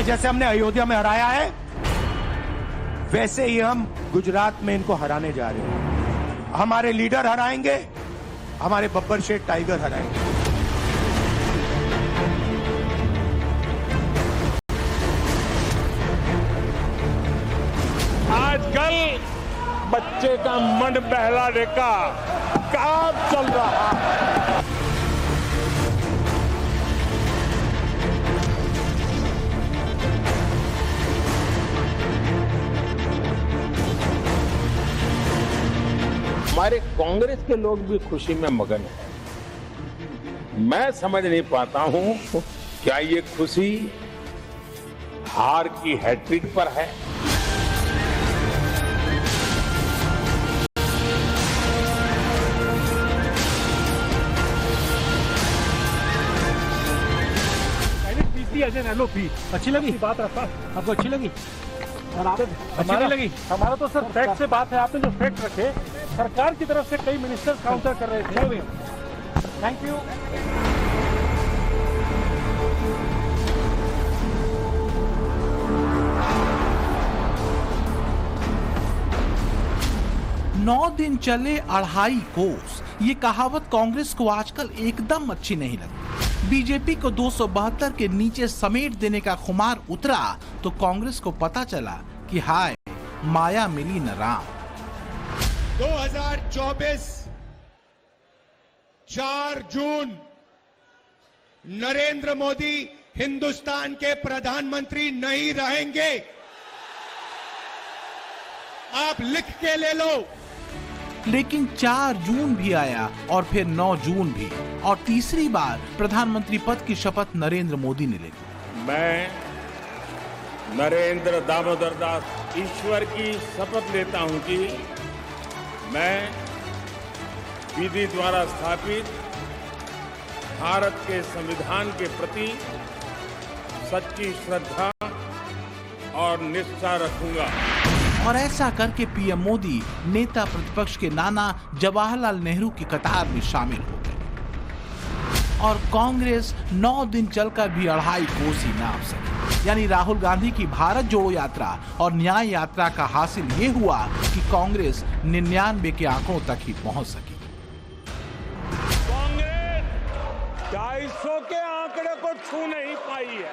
जैसे हमने अयोध्या में हराया है, वैसे ही हम गुजरात में इनको हराने जा रहे हैं। हमारे लीडर हराएंगे, हमारे बब्बर शेठ टाइगर हराएंगे। आजकल बच्चे का मन बहलाने का काम चल रहा है। हमारे कांग्रेस के लोग भी खुशी में मगन हैं। मैं समझ नहीं पाता हूं क्या ये खुशी हार की हैट्रिक पर है। अच्छी लगी बात आपको? अच्छी लगी? और आप अच्छी नहीं लगी? हमारा तो सर फैक्ट से बात है। आपने जो फैक्ट रखे, सरकार की तरफ से कई मिनिस्टर काउंटर कर रहे थे। Thank you. 9 दिन चले 2.5 कोस, ये कहावत कांग्रेस को आजकल एकदम अच्छी नहीं लगती। बीजेपी को 272 के नीचे समेट देने का खुमार उतरा तो कांग्रेस को पता चला कि हाय माया मिली न राम। 2024 4 जून नरेंद्र मोदी हिंदुस्तान के प्रधानमंत्री नहीं रहेंगे। आप लिख के ले लो। लेकिन 4 जून भी आया और फिर 9 जून भी, और तीसरी बार प्रधानमंत्री पद की शपथ नरेंद्र मोदी ने ली। मैं नरेंद्र दामोदर दास ईश्वर की शपथ लेता हूं कि मैं विधि द्वारा स्थापित भारत के संविधान के प्रति सच्ची श्रद्धा और निष्ठा रखूंगा। और ऐसा करके पीएम मोदी नेता प्रतिपक्ष के नाना जवाहरलाल नेहरू की कतार में शामिल हो गए। और कांग्रेस 9 दिन चलकर भी 2.5 कोस ही नाप सकी। यानी राहुल गांधी की भारत जोड़ो यात्रा और न्याय यात्रा का हासिल ये हुआ कि कांग्रेस 99 के आंकड़ों तक ही पहुंच सकी। कांग्रेस 250 के आंकड़े को छू नहीं पाई है।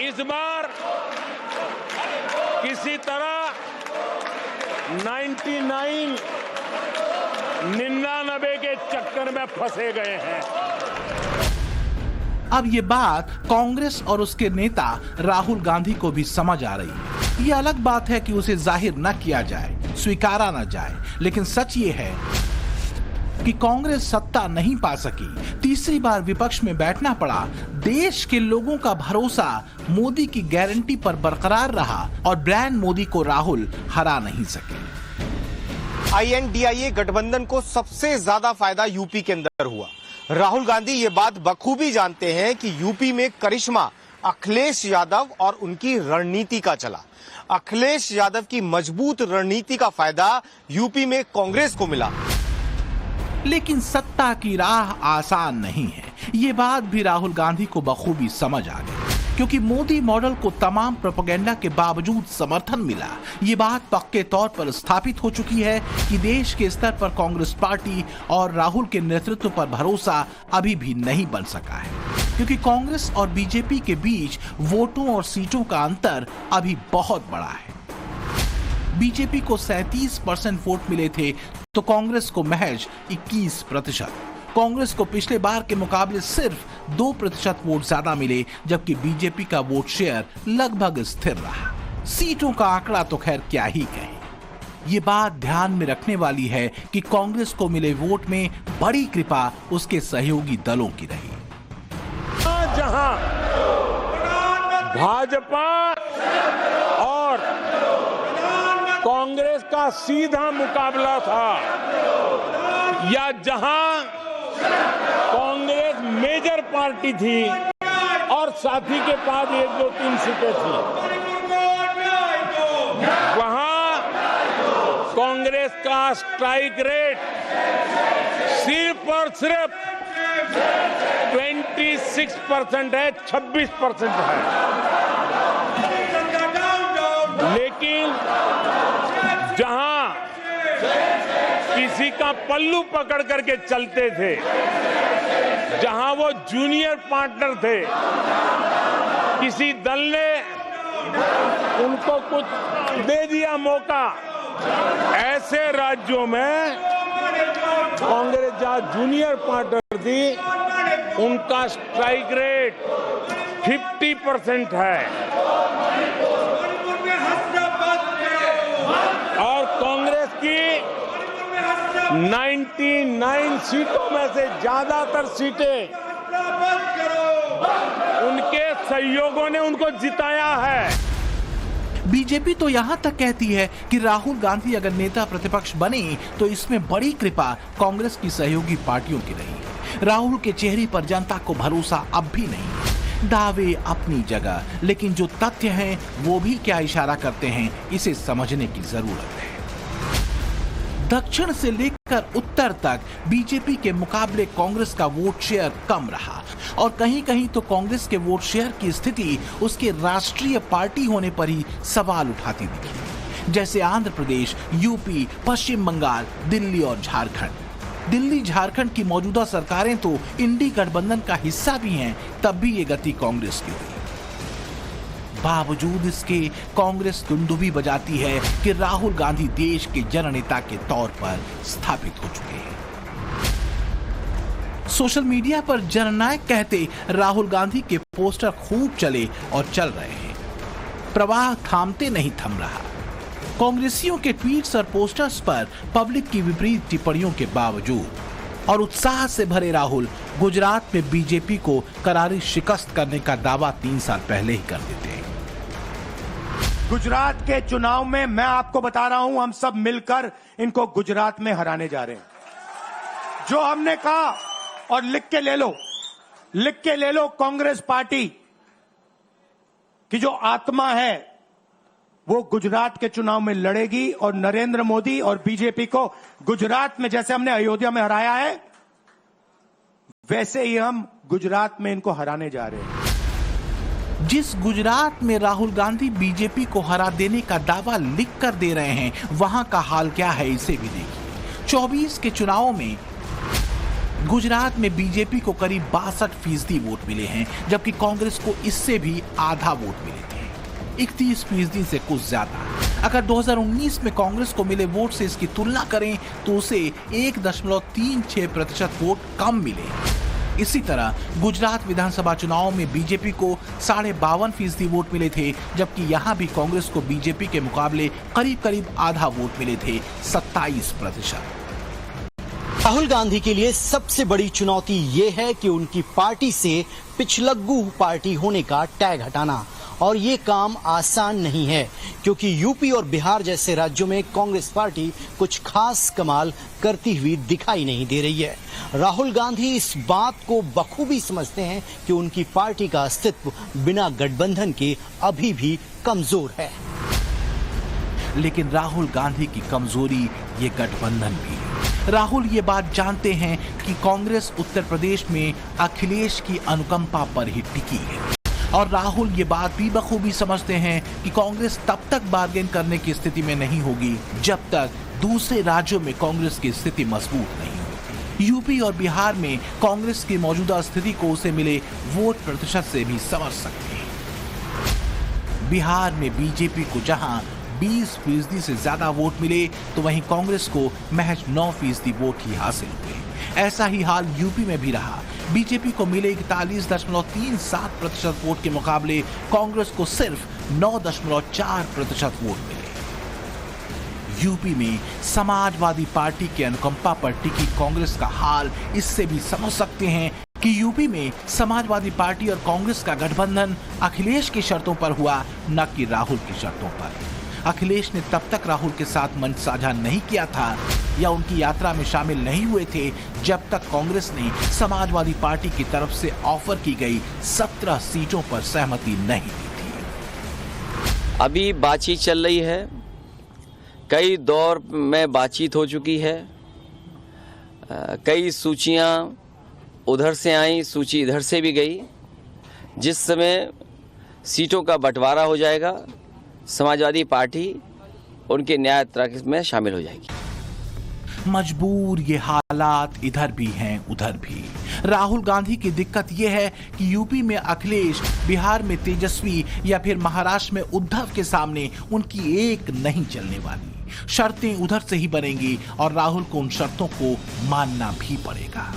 इस बार किसी तरह 99 के चक्कर में फंसे गए हैं। अब ये बात कांग्रेस और उसके नेता राहुल गांधी को भी समझ आ रही है। ये अलग बात है कि उसे जाहिर न किया जाए, स्वीकारा न जाए, लेकिन सच ये है कि कांग्रेस सत्ता नहीं पा सकी। तीसरी बार विपक्ष में बैठना पड़ा। देश के लोगों का भरोसा मोदी की गारंटी पर बरकरार रहा और ब्रांड मोदी को राहुल हरा नहीं सके। INDIA गठबंधन को सबसे ज्यादा फायदा यूपी के अंदर हुआ। राहुल गांधी ये बात बखूबी जानते हैं कि यूपी में करिश्मा अखिलेश यादव और उनकी रणनीति का चला। अखिलेश यादव की मजबूत रणनीति का फायदा यूपी में कांग्रेस को मिला। लेकिन सत्ता की राह आसान नहीं है, ये बात भी राहुल गांधी को बखूबी समझ आ गई, क्योंकि मोदी मॉडल को तमाम प्रोपेगेंडा के बावजूद समर्थन मिला। ये बात पक्के तौर पर स्थापित हो चुकी है कि देश के स्तर पर कांग्रेस पार्टी और राहुल के नेतृत्व पर भरोसा अभी भी नहीं बन सका है, क्योंकि कांग्रेस और बीजेपी के बीच वोटों और सीटों का अंतर अभी बहुत बड़ा है। बीजेपी को 37% वोट मिले थे तो कांग्रेस को महज 21%। कांग्रेस को पिछले बार के मुकाबले सिर्फ 2% वोट ज्यादा मिले, जबकि बीजेपी का वोट शेयर लगभग स्थिर रहा। सीटों का आंकड़ा तो खैर क्या ही कहे। ये बात ध्यान में रखने वाली है कि कांग्रेस को मिले वोट में बड़ी कृपा उसके सहयोगी दलों की रही। जहां भाजपा और कांग्रेस का सीधा मुकाबला था, या जहां कांग्रेस मेजर पार्टी थी और साथी के पास 1, 2, 3 सीटें थी, वहां कांग्रेस कांग्रेस का स्ट्राइक रेट सिर्फ और सिर्फ 26% है, 26% है। लेकिन जहां किसी का पल्लू पकड़ करके चलते थे, जहां वो जूनियर पार्टनर थे, किसी दल ने उनको कुछ दे दिया मौका, ऐसे राज्यों में कांग्रेस जहां जूनियर पार्टनर थी, उनका स्ट्राइक रेट 50% है और कांग्रेस की 99 सीटों में से ज्यादातर सीटें उनके सहयोगियों ने उनको जिताया है। बीजेपी तो यहां तक कहती है कि राहुल गांधी अगर नेता प्रतिपक्ष बने तो इसमें बड़ी कृपा कांग्रेस की सहयोगी पार्टियों की रही। राहुल के चेहरे पर जनता को भरोसा अब भी नहीं। दावे अपनी जगह, लेकिन जो तथ्य हैं वो भी क्या इशारा करते हैं, इसे समझने की जरूरत है। दक्षिण से लेकर उत्तर तक बीजेपी के मुकाबले कांग्रेस का वोट शेयर कम रहा और कहीं कहीं तो कांग्रेस के वोट शेयर की स्थिति उसके राष्ट्रीय पार्टी होने पर ही सवाल उठाती दिखी, जैसे आंध्र प्रदेश, यूपी, पश्चिम बंगाल, दिल्ली और झारखंड। दिल्ली झारखंड की मौजूदा सरकारें तो इंडी गठबंधन का हिस्सा भी हैं, तब भी ये गति कांग्रेस की हुई। बावजूद इसके कांग्रेस दुंदुभी बजाती है कि राहुल गांधी देश के जननेता के तौर पर स्थापित हो चुके हैं। सोशल मीडिया पर जननायक कहते राहुल गांधी के पोस्टर खूब चले और चल रहे हैं। प्रवाह थामते नहीं थम रहा। कांग्रेसियों के ट्वीट्स और पोस्टर्स पर पब्लिक की विपरीत टिप्पणियों के बावजूद और उत्साह से भरे राहुल गुजरात में बीजेपी को करारी शिकस्त करने का दावा 3 साल पहले ही कर देते हैं। गुजरात के चुनाव में मैं आपको बता रहा हूं, हम सब मिलकर इनको गुजरात में हराने जा रहे हैं। जो हमने कहा, और लिख के ले लो, कांग्रेस पार्टी की जो आत्मा है वो गुजरात के चुनाव में लड़ेगी और नरेंद्र मोदी और बीजेपी को गुजरात में जैसे हमने अयोध्या में हराया है, वैसे ही हम गुजरात में इनको हराने जा रहे हैं। जिस गुजरात में राहुल गांधी बीजेपी को हरा देने का दावा लिख कर दे रहे हैं, वहां का हाल क्या है इसे भी देखिए। 24 के चुनाव में गुजरात में बीजेपी को करीब 62% वोट मिले हैं, जबकि कांग्रेस को इससे भी आधा वोट मिले थे, 31% से कुछ ज्यादा। अगर 2019 में कांग्रेस को मिले वोट से इसकी तुलना करें तो उसे 1.36% वोट कम मिले। इसी तरह गुजरात विधानसभा चुनाव में बीजेपी को 52.5% वोट मिले थे, जबकि यहां भी कांग्रेस को बीजेपी के मुकाबले करीब आधा वोट मिले थे, 27%। राहुल गांधी के लिए सबसे बड़ी चुनौती ये है कि उनकी पार्टी से पिछलग्गू पार्टी होने का टैग हटाना, और ये काम आसान नहीं है क्योंकि यूपी और बिहार जैसे राज्यों में कांग्रेस पार्टी कुछ खास कमाल करती हुई दिखाई नहीं दे रही है। राहुल गांधी इस बात को बखूबी समझते हैं कि उनकी पार्टी का अस्तित्व बिना गठबंधन के अभी भी कमजोर है। लेकिन राहुल गांधी की कमजोरी ये गठबंधन भी है। राहुल ये बात जानते हैं कि कांग्रेस उत्तर प्रदेश में अखिलेश की अनुकंपा पर ही टिकी है, और राहुल ये बात भी बखूबी समझते हैं कि कांग्रेस तब तक बार्गेन करने की स्थिति में नहीं होगी जब तक दूसरे राज्यों में कांग्रेस की स्थिति मजबूत नहीं होगी। यूपी और बिहार में कांग्रेस की मौजूदा स्थिति को उसे मिले वोट प्रतिशत से भी समझ सकते हैं। बिहार में बीजेपी को जहां 20% से ज्यादा वोट मिले तो वहीं कांग्रेस को महज 9% वोट ही हासिल हुए। ऐसा ही हाल यूपी में भी रहा। बीजेपी को मिले 41.37% वोट के मुकाबले कांग्रेस को सिर्फ 9.4% वोट मिले। यूपी में समाजवादी पार्टी के अनुकंपा पर टिकी कांग्रेस का हाल इससे भी समझ सकते हैं कि यूपी में समाजवादी पार्टी और कांग्रेस का गठबंधन अखिलेश की शर्तों पर हुआ, न कि राहुल की शर्तों पर। अखिलेश ने तब तक राहुल के साथ मंच साझा नहीं किया था या उनकी यात्रा में शामिल नहीं हुए थे जब तक कांग्रेस ने समाजवादी पार्टी की तरफ से ऑफर की गई 17 सीटों पर सहमति नहीं दी थी। अभी बातचीत चल रही है कई दौर में बातचीत हो चुकी है। कई सूचियां उधर से आई, सूची इधर से भी गई। जिस समय सीटों का बंटवारा हो जाएगा, समाजवादी पार्टी उनके न्याय यात्रा में शामिल हो जाएगी। मजबूर ये हालात इधर भी हैं उधर भी। राहुल गांधी की दिक्कत ये है कि यूपी में अखिलेश, बिहार में तेजस्वी या फिर महाराष्ट्र में उद्धव के सामने उनकी एक नहीं चलने वाली। शर्तें उधर से ही बनेंगी और राहुल को उन शर्तों को मानना भी पड़ेगा।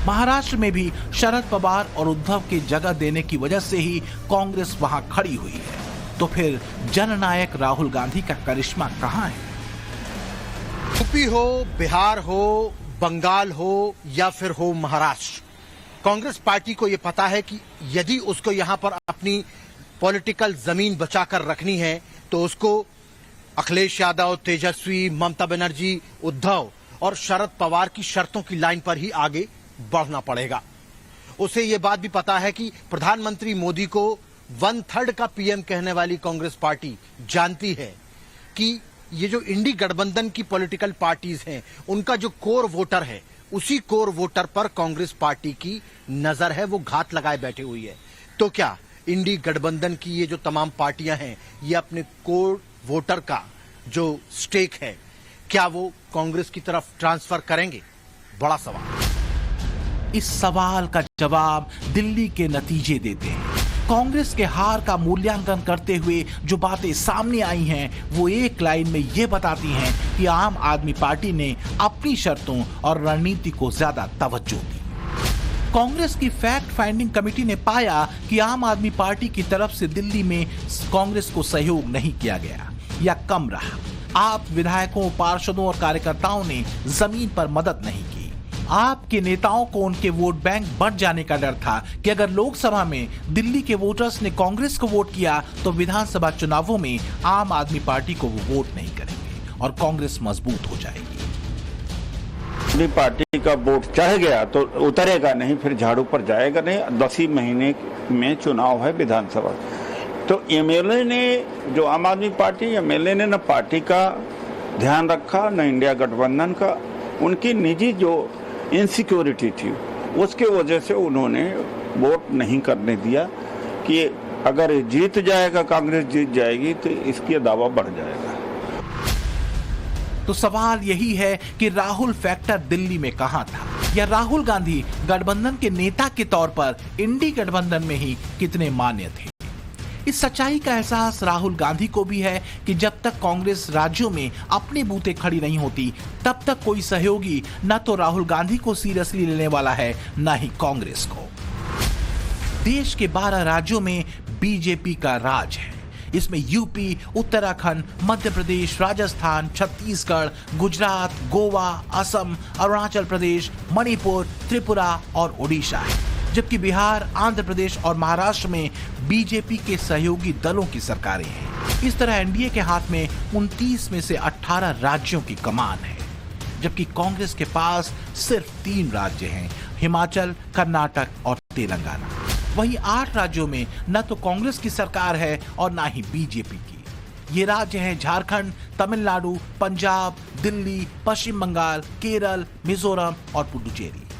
महाराष्ट्र में भी शरद पवार और उद्धव के जगह देने की वजह से ही कांग्रेस वहां खड़ी हुई है। तो फिर जननायक राहुल गांधी का करिश्मा कहां है? यूपी हो, बिहार हो, बंगाल हो या फिर हो महाराष्ट्र, कांग्रेस पार्टी को यह पता है कि यदि उसको यहां पर अपनी पॉलिटिकल जमीन बचाकर रखनी है तो उसको अखिलेश यादव, तेजस्वी, ममता बनर्जी, उद्धव और शरद पवार की शर्तों की लाइन पर ही आगे बढ़ना पड़ेगा। उसे यह बात भी पता है कि प्रधानमंत्री मोदी को 1/3 का पीएम कहने वाली कांग्रेस पार्टी जानती है कि ये जो इंडी गठबंधन की पॉलिटिकल पार्टीज हैं, उनका जो कोर वोटर है, उसी कोर वोटर पर कांग्रेस पार्टी की नजर है, वो घात लगाए बैठी हुई है। तो क्या इंडी गठबंधन की ये जो तमाम पार्टियां हैं, ये अपने कोर वोटर का जो स्टेक है, क्या वो कांग्रेस की तरफ ट्रांसफर करेंगे? बड़ा सवाल। इस सवाल का जवाब दिल्ली के नतीजे देते हैं। कांग्रेस के हार का मूल्यांकन करते हुए जो बातें सामने आई हैं, वो एक लाइन में ये बताती हैं कि आम आदमी पार्टी ने अपनी शर्तों और रणनीति को ज्यादा तवज्जो दी। कांग्रेस की फैक्ट फाइंडिंग कमेटी ने पाया कि आम आदमी पार्टी की तरफ से दिल्ली में कांग्रेस को सहयोग नहीं किया गया या कम रहा। आप विधायकों, पार्षदों और कार्यकर्ताओं ने जमीन पर मदद नहीं की। आपके नेताओं को उनके वोट बैंक बढ़ जाने का डर था कि अगर लोकसभा में दिल्ली के वोटर्स ने कांग्रेस को वोट किया तो विधानसभा चुनावों में आम आदमी पार्टी को वो वोट नहीं करेंगे और कांग्रेस मजबूत हो जाएगी। अपनी पार्टी का वोट चढ़ गया तो उतरेगा नहीं, फिर झाड़ू पर जाएगा नहीं। 10 ही महीने में चुनाव है विधानसभा। तो एमएलए ने, जो आम आदमी पार्टी एमएलए ने न पार्टी का ध्यान रखा न इंडिया गठबंधन का। उनकी निजी जो इनसिक्योरिटी थी, उसके वजह से उन्होंने वोट नहीं करने दिया कि अगर जीत जाएगा, कांग्रेस जीत जाएगी तो इसकी दावा बढ़ जाएगा। तो सवाल यही है कि राहुल फैक्टर दिल्ली में कहां था, या राहुल गांधी गठबंधन के नेता के तौर पर इंडी गठबंधन में ही कितने मान्य थे। इस सच्चाई का एहसास राहुल गांधी को भी है कि जब तक कांग्रेस राज्यों में अपने बूते खड़ी नहीं होती, तब तक कोई सहयोगी न तो राहुल गांधी को सीरियसली लेने वाला है, न ही कांग्रेस को। देश के 12 राज्यों में बीजेपी का राज है। इसमें यूपी, उत्तराखंड, मध्य प्रदेश, राजस्थान, छत्तीसगढ़, गुजरात, गोवा, असम, अरुणाचल प्रदेश, मणिपुर, त्रिपुरा और ओडिशा है। जबकि बिहार, आंध्र प्रदेश और महाराष्ट्र में बीजेपी के सहयोगी दलों की सरकारें हैं। इस तरह एनडीए के हाथ में 29 में से 18 राज्यों की कमान है, जबकि कांग्रेस के पास सिर्फ 3 राज्य हैं, हिमाचल, कर्नाटक और तेलंगाना। वहीं 8 राज्यों में न तो कांग्रेस की सरकार है और न ही बीजेपी की। ये राज्य हैं झारखंड, तमिलनाडु, पंजाब, दिल्ली, पश्चिम बंगाल, केरल, मिजोरम और पुडुचेरी।